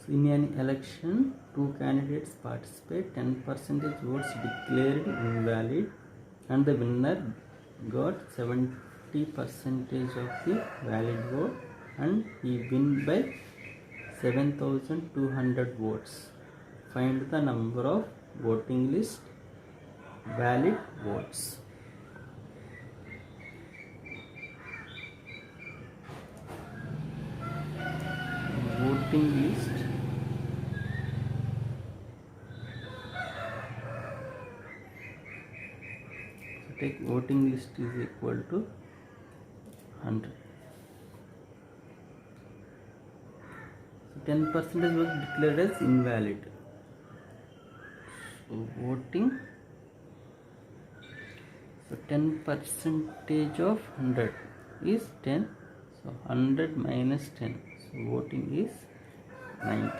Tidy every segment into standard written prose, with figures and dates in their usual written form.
In an election, two candidates participate, 10% votes declared invalid, and the winner got 70% of the valid vote, and he win by 7,200 votes. Find the number of voting list valid votes. Voting list take voting list is equal to 100. So 10% was declared as invalid. So voting. So 10% of 100 is 10. So 100 minus 10. So voting is 90.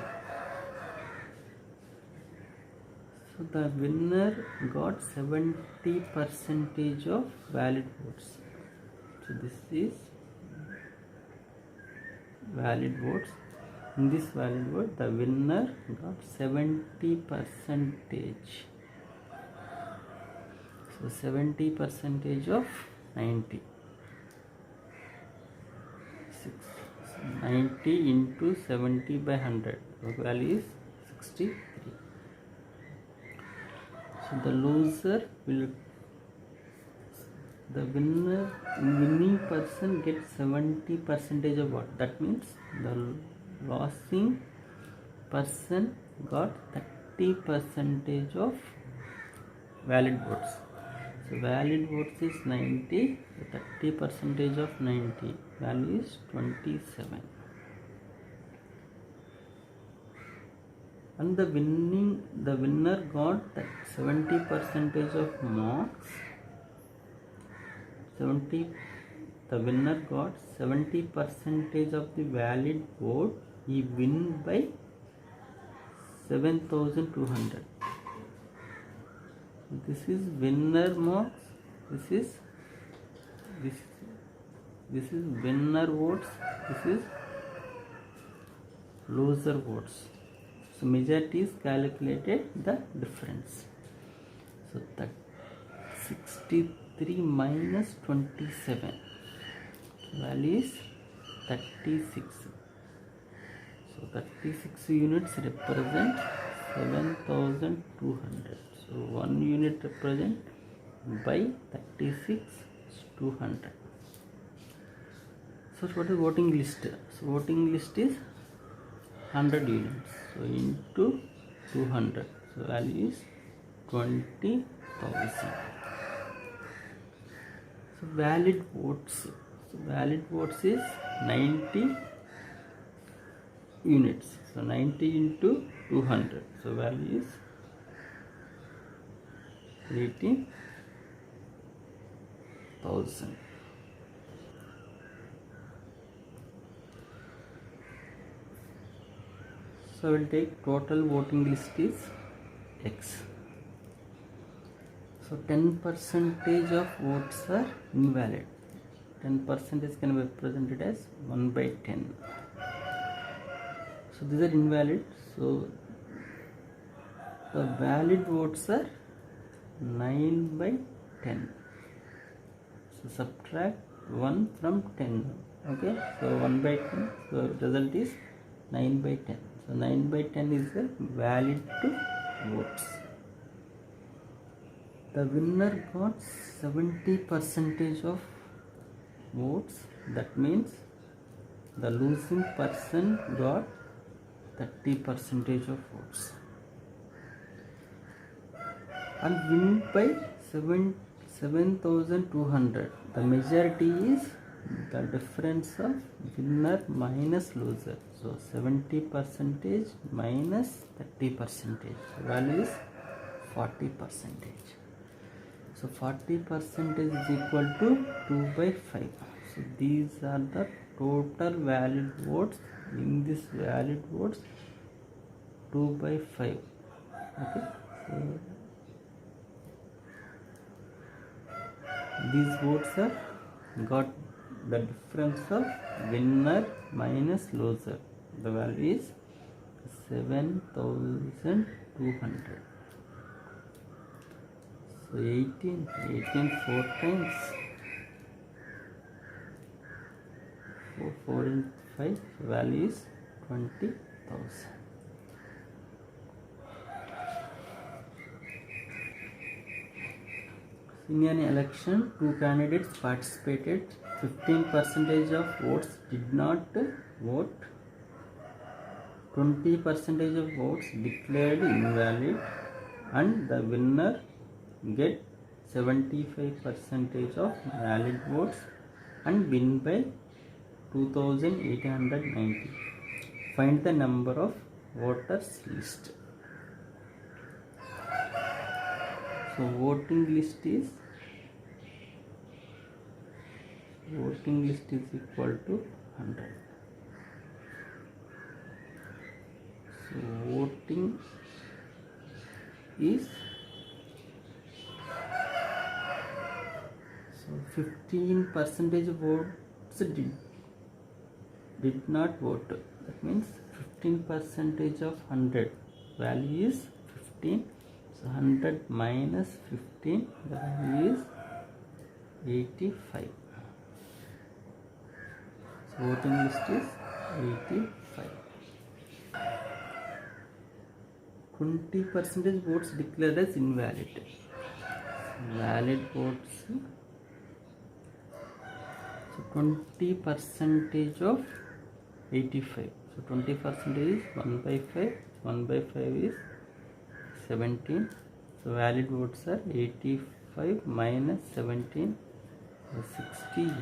So the winner got 70% of valid votes. So this is valid votes. In this valid vote, the winner got 70%. So 70% of 90. 90 into 70 by 100. The value is 63. So the loser will, the winning person gets 70% of what? That means the losing person got 30% of valid votes. So valid votes is 90, 30% of 90, value is 27. And the winner got that 70% of marks. The winner got 70% of the valid vote. He win by 7,200. This is winner marks. This is winner votes. This is loser votes. So majority is calculated the difference. So that 63 minus 27, value is 36. So 36 units represent 7,200. So 1 unit represent by 36 is 200. So what is voting list? So voting list is 100 units. So into 200. So value is 20,000. So valid votes. So valid votes is 90 units. So 90 into 200. So value is 80,000. So we'll take total voting list is X. So 10% of votes are invalid. 10% can be represented as 1 by 10. So these are invalid. So the valid votes are 9 by 10. So subtract 1 from 10. Okay. So 1 by 10. So result is 9 by 10. So 9 by 10 is the valid votes. The winner got 70% of votes. That means the losing person got 30% of votes. And win by 7,200. The majority is the difference of winner minus loser. So 70% minus 30%. Value is 40%. So 40% is equal to 2 by 5. So these are the total valid votes. In this valid votes, 2 by 5. Okay. So these votes are got the difference of winner minus loser. The value is 7200. So 18 4 times 4 into 5, value is 20,000. In an election, two candidates participated. 15% of votes did not vote. 20% of votes declared invalid, and the winner get 75% of valid votes and win by 2890. Find the number of voters list. So voting list is equal to 100. So voting is 15% of votes did not vote. That means 15% of 100, value is 15. So 100 minus 15, the value is 85. So voting list is 85. 20% votes declared as invalid. Valid votes. So 20% of 85. So 20% is 1 by 5. 1 by 5 is 17. So valid votes are 85 minus 17, 68.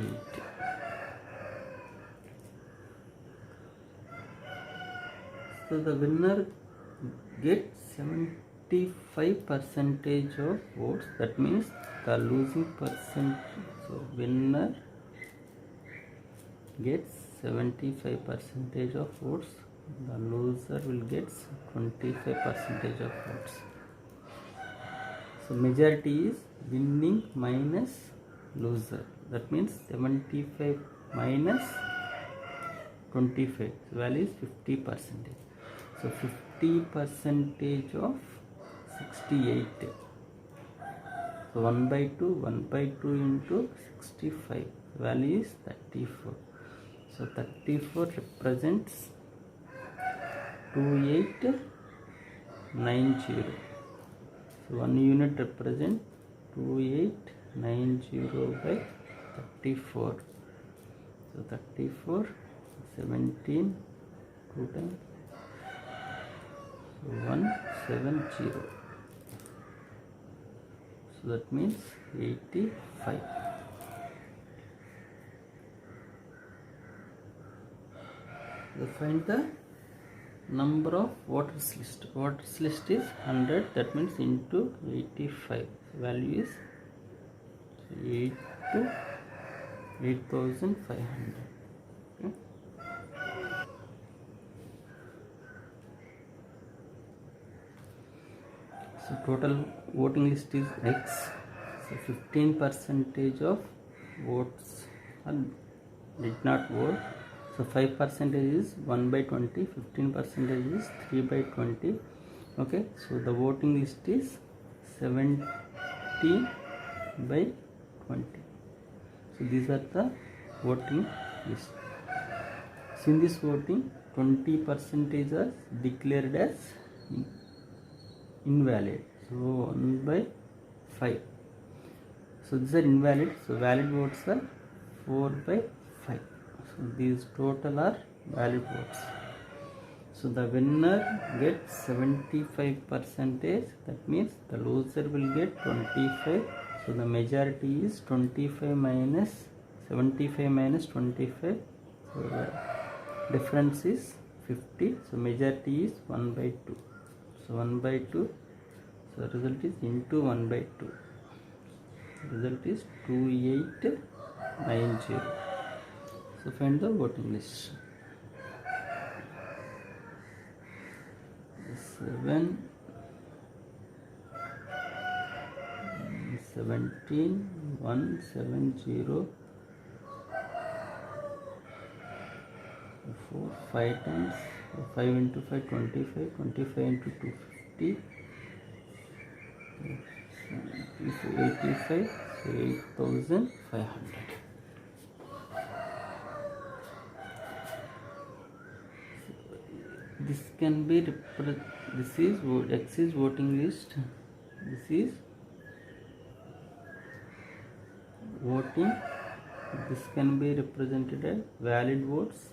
So the winner gets 75% of votes. That means the losing percentage. So winner gets 75% of votes. The loser will get 25% of votes. So majority is winning minus loser. That means 75 minus 25. So value is 50%. So 50% of 68. So 1 by 2 into 65. Value is 34. So 34 represents 2890. So 1 unit represents 2890 by 34. So 34, 17, 2 times, so 170. So that means 85. So find the number of voters list. Voters list is 100. That means into 85. Value is 8,500. Okay. So total voting list is X. So 15% of votes did not vote. So 5% is 1 by 20, 15% is 3 by 20. Okay, so the voting list is 70 by 20. So these are the voting list. So in this voting, 20% are declared as invalid. So 1 by 5. So these are invalid. So valid votes are 4 by 5. So these total are valid votes. So the winner gets 75%. That means the loser will get 25. So the majority is 25 minus 75 minus 25. So the difference is 50. So majority is 1 by 2. So 1 by 2. So result is into 1 by 2. Result is 2890. So find the voting list. 17 170 4 5 times 5 into 5 25, 25 into 250, 85, 8500. This can be this is X is voting list, this is voting. This can be represented as valid votes,